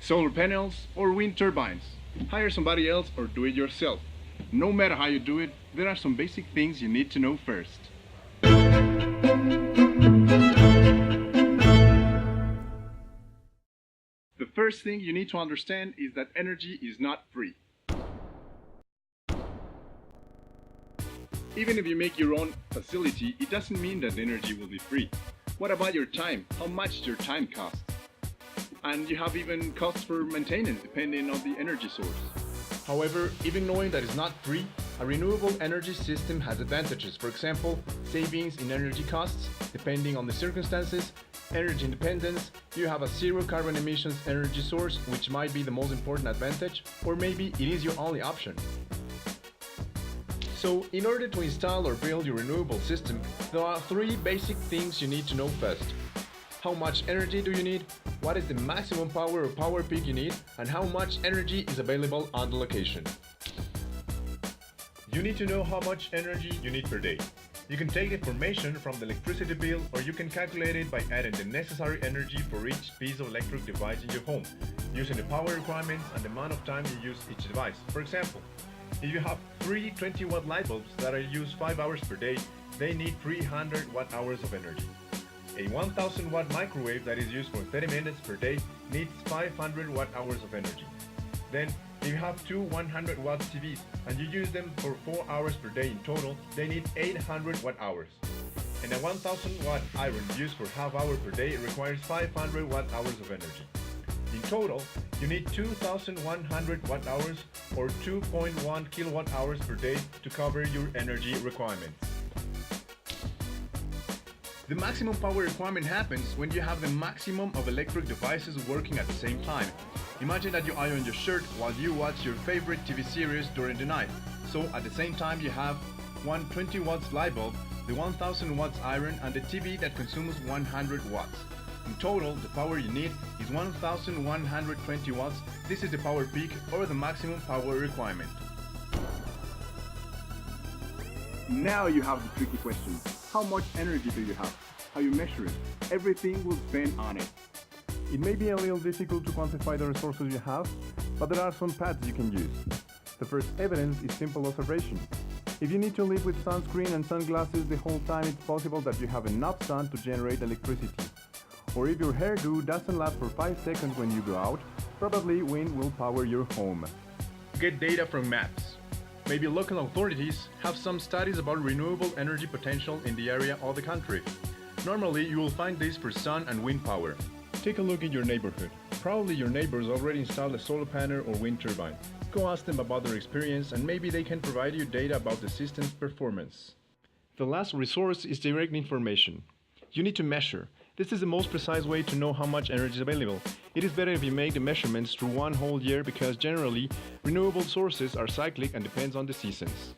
solar panels or wind turbines. Hire somebody else or do it yourself. No matter how you do it, there are some basic things you need to know first. The first thing you need to understand is that energy is not free. Even if you make your own facility, it doesn't mean that energy will be free. What about your time? How much does your time cost? And you have even costs for maintenance depending on the energy source. However, even knowing that it's not free, a renewable energy system has advantages. For example, savings in energy costs, depending on the circumstances, energy independence, you have a zero carbon emissions energy source, which might be the most important advantage, or maybe it is your only option. So, in order to install or build your renewable system, there are three basic things you need to know first. How much energy do you need? What is the maximum power or power peak you need? And how much energy is available on the location? You need to know how much energy you need per day. You can take the information from the electricity bill, or you can calculate it by adding the necessary energy for each piece of electric device in your home, using the power requirements and the amount of time you use each device. For example, if you have three 20-watt light bulbs that are used 5 hours per day, they need 300 watt-hours of energy. A 1000-watt microwave that is used for 30 minutes per day needs 500 watt-hours of energy. Then, if you have two 100-watt TVs and you use them for 4 hours per day in total, they need 800 watt-hours. And a 1000-watt iron used for half hour per day requires 500 watt-hours of energy. In total, you need 2100 watt-hours or 2.1 kilowatt-hours per day to cover your energy requirements. The maximum power requirement happens when you have the maximum of electric devices working at the same time. Imagine that you iron your shirt while you watch your favorite TV series during the night. So at the same time you have one 20 watts light bulb, the 1000 watts iron, and the TV that consumes 100 watts. In total, the power you need is 1120 watts. This is the power peak or the maximum power requirement. Now you have the tricky question. How much energy do you have? How you measure it? Everything will depend on it. It may be a little difficult to quantify the resources you have, but there are some paths you can use. The first evidence is simple observation. If you need to live with sunscreen and sunglasses the whole time, it's possible that you have enough sun to generate electricity. Or if your hairdo doesn't last for 5 seconds when you go out, probably wind will power your home. Get data from maps. Maybe local authorities have some studies about renewable energy potential in the area or the country. Normally, you will find this for sun and wind power. Take a look at your neighborhood. Probably your neighbors already installed a solar panel or wind turbine. Go ask them about their experience and maybe they can provide you data about the system's performance. The last resource is direct information. You need to measure. This is the most precise way to know how much energy is available. It is better if you make the measurements through one whole year because generally, renewable sources are cyclic and depends on the seasons.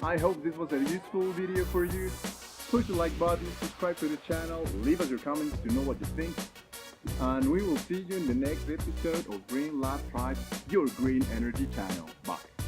I hope this was a useful video for you. Push the like button, subscribe to the channel, leave us your comments to know what you think. And we will see you in the next episode of Green Lab Tribe, your green energy channel. Bye.